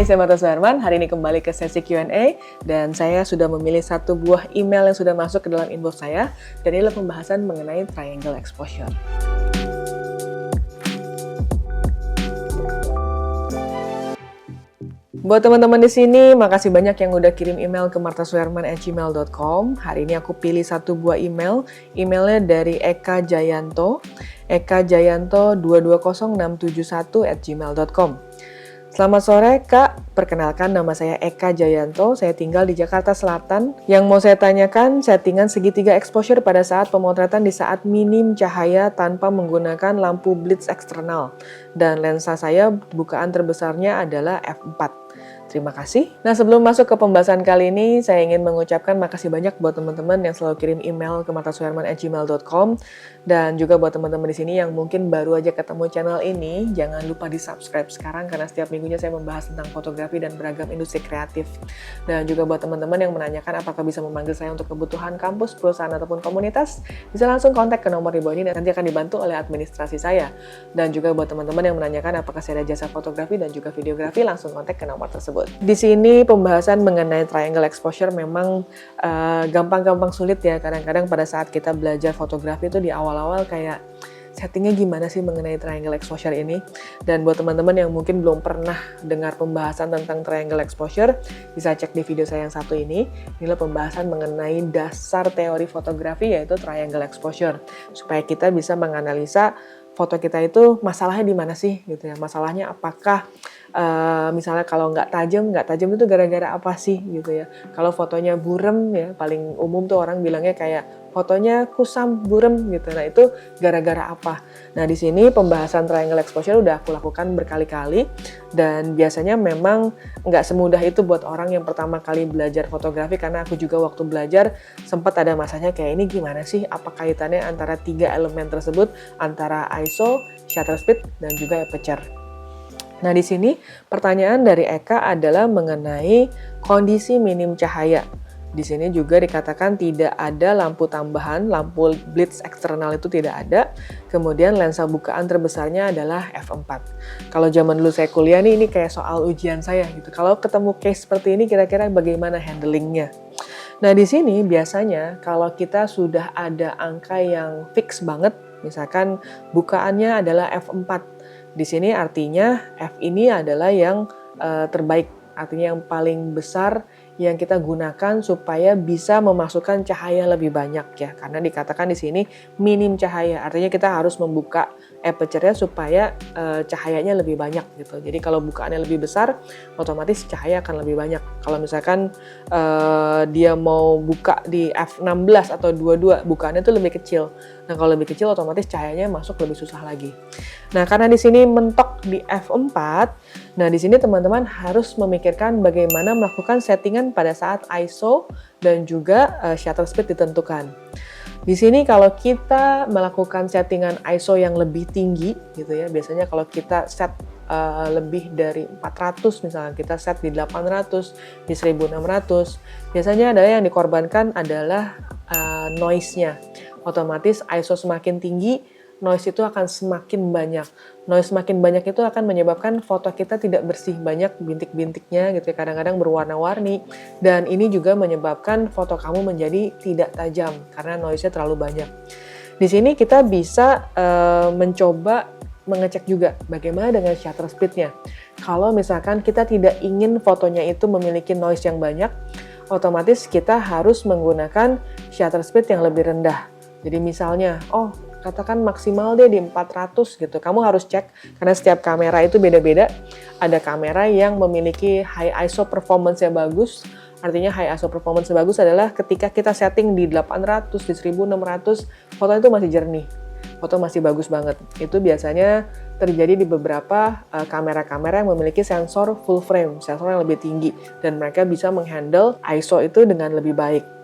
Hai, saya Marta Suherman. Hari ini kembali ke sesi Q&A dan saya sudah memilih satu buah email yang sudah masuk ke dalam inbox saya dan ini adalah pembahasan mengenai triangle exposure. Buat teman-teman di sini, makasih banyak yang udah kirim email ke martasuherman@gmail.com. Hari ini aku pilih satu buah emailnya dari Eka Jayanto, eka.jayanto220671@gmail.com. Selamat sore Kak, perkenalkan nama saya Eka Jayanto, saya tinggal di Jakarta Selatan. Yang mau saya tanyakan, settingan segitiga exposure pada saat pemotretan di saat minim cahaya tanpa menggunakan lampu blitz eksternal. Dan lensa saya bukaan terbesarnya adalah f4. Terima kasih. Nah, sebelum masuk ke pembahasan kali ini, saya ingin mengucapkan makasih banyak buat teman-teman yang selalu kirim email ke martasuherman@gmail.com dan juga buat teman-teman di sini yang mungkin baru aja ketemu channel ini, jangan lupa di-subscribe sekarang karena setiap minggunya saya membahas tentang fotografi dan beragam industri kreatif. Dan juga buat teman-teman yang menanyakan apakah bisa memanggil saya untuk kebutuhan kampus, perusahaan ataupun komunitas, bisa langsung kontak ke nomor di bawah ini dan nanti akan dibantu oleh administrasi saya. Dan juga buat teman-teman yang menanyakan apakah saya ada jasa fotografi dan juga videografi, langsung kontak ke nomor tersebut. Di sini pembahasan mengenai triangle exposure memang gampang-gampang sulit ya. Kadang-kadang pada saat kita belajar fotografi itu di awal-awal kayak settingnya gimana sih mengenai triangle exposure ini. Dan buat teman-teman yang mungkin belum pernah dengar pembahasan tentang triangle exposure, bisa cek di video saya yang satu ini. Inilah pembahasan mengenai dasar teori fotografi yaitu triangle exposure. Supaya kita bisa menganalisa foto kita itu masalahnya di mana sih gitu ya. Masalahnya apakah misalnya kalau nggak tajam itu gara-gara apa sih gitu ya. Kalau fotonya burem ya, paling umum tuh orang bilangnya kayak fotonya kusam, burem gitu. Nah itu gara-gara apa? Nah di sini pembahasan triangle exposure udah aku lakukan berkali-kali dan biasanya memang nggak semudah itu buat orang yang pertama kali belajar fotografi karena aku juga waktu belajar sempat ada masanya kayak ini gimana sih? Apa kaitannya antara tiga elemen tersebut antara ISO, shutter speed, dan juga aperture. Nah, di sini pertanyaan dari Eka adalah mengenai kondisi minim cahaya. Di sini juga dikatakan tidak ada lampu tambahan, lampu blitz eksternal itu tidak ada. Kemudian lensa bukaan terbesarnya adalah f4. Kalau zaman dulu saya kuliah nih, ini kayak soal ujian saya gitu. Kalau ketemu case seperti ini, kira-kira bagaimana handlingnya? Nah, di sini biasanya kalau kita sudah ada angka yang fix banget, misalkan bukaannya adalah f4. Di sini artinya F ini adalah yang terbaik, artinya yang paling besar yang kita gunakan supaya bisa memasukkan cahaya lebih banyak ya. Karena dikatakan di sini minim cahaya, artinya kita harus membuka aperture-nya supaya cahayanya lebih banyak gitu. Jadi kalau bukaannya lebih besar, otomatis cahaya akan lebih banyak. Kalau misalkan dia mau buka di f16 atau 22, bukaannya itu lebih kecil. Nah kalau lebih kecil otomatis cahayanya masuk lebih susah lagi. Nah karena di sini mentok di f4, nah di sini teman-teman harus memikirkan bagaimana melakukan settingan pada saat ISO dan juga shutter speed ditentukan. Di sini kalau kita melakukan settingan ISO yang lebih tinggi gitu ya, biasanya kalau kita set lebih dari 400 misalnya, kita set di 800, di 1600, biasanya adalah yang dikorbankan adalah noise-nya. Otomatis ISO semakin tinggi, noise itu akan semakin banyak. Noise semakin banyak itu akan menyebabkan foto kita tidak bersih, banyak bintik-bintiknya gitu ya, kadang-kadang berwarna-warni. Dan ini juga menyebabkan foto kamu menjadi tidak tajam karena noise-nya terlalu banyak. Di sini kita bisa mencoba mengecek juga bagaimana dengan shutter speed-nya. Kalau misalkan kita tidak ingin fotonya itu memiliki noise yang banyak, otomatis kita harus menggunakan shutter speed yang lebih rendah. Jadi misalnya, katakan maksimal deh di 400 gitu. Kamu harus cek, karena setiap kamera itu beda-beda. Ada kamera yang memiliki high ISO performance-nya bagus. Artinya high ISO performance bagus adalah ketika kita setting di 800, di 1600, foto itu masih jernih. Foto masih bagus banget. Itu biasanya terjadi di beberapa kamera-kamera yang memiliki sensor full frame, sensor yang lebih tinggi. Dan mereka bisa menghandle ISO itu dengan lebih baik.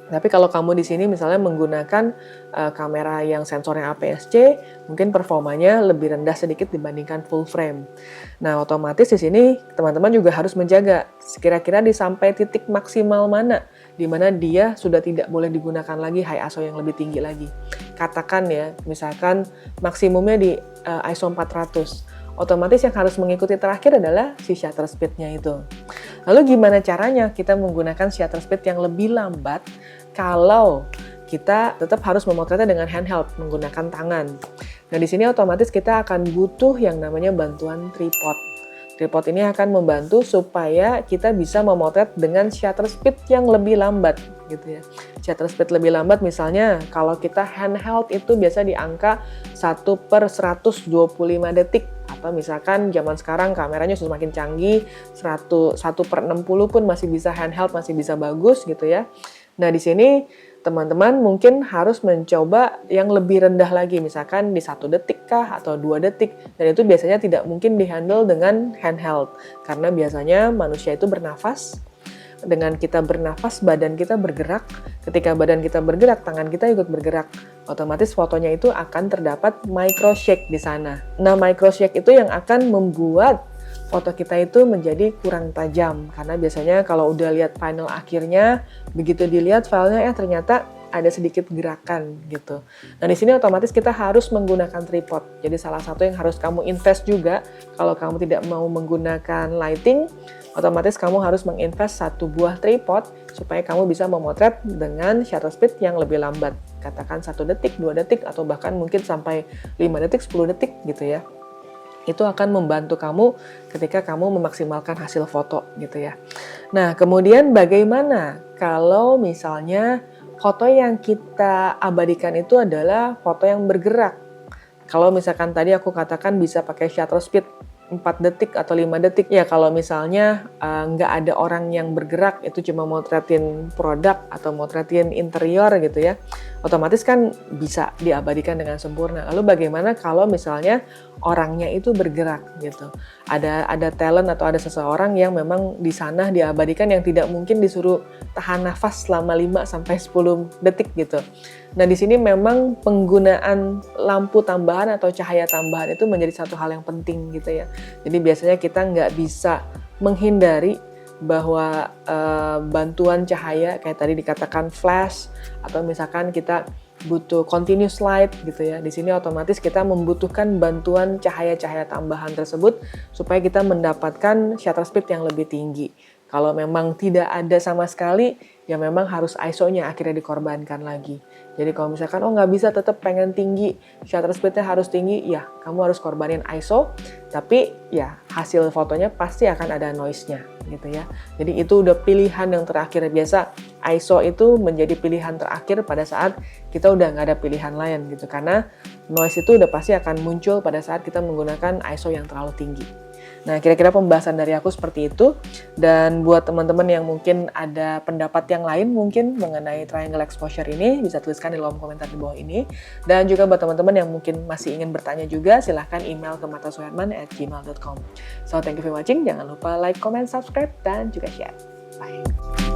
Tapi kalau kamu di sini misalnya menggunakan kamera yang sensornya APS-C, mungkin performanya lebih rendah sedikit dibandingkan full frame. Nah, otomatis di sini teman-teman juga harus menjaga kira-kira di sampai titik maksimal mana, di mana dia sudah tidak boleh digunakan lagi high ISO yang lebih tinggi lagi. Katakan ya, misalkan maksimumnya di ISO 400. otomatis yang harus mengikuti terakhir adalah si shutter speed-nya itu. Lalu gimana caranya kita menggunakan shutter speed yang lebih lambat kalau kita tetap harus memotretnya dengan handheld, menggunakan tangan. Nah, di sini otomatis kita akan butuh yang namanya bantuan tripod. Tripod ini akan membantu supaya kita bisa memotret dengan shutter speed yang lebih lambat gitu ya. Shutter speed lebih lambat misalnya kalau kita handheld itu biasa di angka 1/125 detik. Atau misalkan zaman sekarang kameranya sudah semakin canggih, 1/60 pun masih bisa handheld, masih bisa bagus gitu ya. Nah, di sini teman-teman mungkin harus mencoba yang lebih rendah lagi, misalkan di 1 detik kah atau 2 detik. Dan itu biasanya tidak mungkin dihandle dengan handheld, karena biasanya manusia itu bernafas. Dengan kita bernafas, badan kita bergerak. Ketika badan kita bergerak, tangan kita ikut bergerak. Otomatis fotonya itu akan terdapat micro shake di sana. Nah, micro shake itu yang akan membuat foto kita itu menjadi kurang tajam, karena biasanya kalau udah lihat final akhirnya, begitu dilihat filenya ternyata ada sedikit gerakan gitu. Nah, di sini otomatis kita harus menggunakan tripod. Jadi salah satu yang harus kamu invest juga kalau kamu tidak mau menggunakan lighting, otomatis kamu harus menginvest 1 buah tripod supaya kamu bisa memotret dengan shutter speed yang lebih lambat. Katakan 1 detik, 2 detik atau bahkan mungkin sampai 5 detik, 10 detik gitu ya. Itu akan membantu kamu ketika kamu memaksimalkan hasil foto gitu ya. Nah, kemudian bagaimana kalau misalnya foto yang kita abadikan itu adalah foto yang bergerak? Kalau misalkan tadi aku katakan bisa pakai shutter speed 4 detik atau 5 detik. Ya kalau misalnya nggak ada orang yang bergerak, itu cuma motretin produk atau motretin interior gitu ya, otomatis kan bisa diabadikan dengan sempurna. Lalu bagaimana kalau misalnya orangnya itu bergerak gitu? Ada talent atau ada seseorang yang memang di sana diabadikan yang tidak mungkin disuruh tahan nafas selama 5-10 detik gitu. Nah, di sini memang penggunaan lampu tambahan atau cahaya tambahan itu menjadi satu hal yang penting gitu ya. Jadi biasanya kita nggak bisa menghindari bahwa bantuan cahaya kayak tadi dikatakan flash atau misalkan kita butuh continuous light gitu ya. Di sini otomatis kita membutuhkan bantuan cahaya-cahaya tambahan tersebut supaya kita mendapatkan shutter speed yang lebih tinggi. Kalau memang tidak ada sama sekali, ya memang harus ISO-nya akhirnya dikorbankan lagi. Jadi kalau misalkan, nggak bisa tetap pengen tinggi, shutter speed-nya harus tinggi, ya kamu harus korbanin ISO, tapi ya hasil fotonya pasti akan ada noise-nya gitu ya. Jadi itu udah pilihan yang terakhir. Biasa ISO itu menjadi pilihan terakhir pada saat kita udah nggak ada pilihan lain gitu. Karena noise itu udah pasti akan muncul pada saat kita menggunakan ISO yang terlalu tinggi. Nah, kira-kira pembahasan dari aku seperti itu. Dan buat teman-teman yang mungkin ada pendapat yang lain mungkin mengenai triangle exposure ini, bisa tuliskan di kolom komentar di bawah ini. Dan juga buat teman-teman yang mungkin masih ingin bertanya juga, silahkan email ke matasuherman@gmail.com. So, thank you for watching. Jangan lupa like, comment, subscribe, dan juga share. Bye!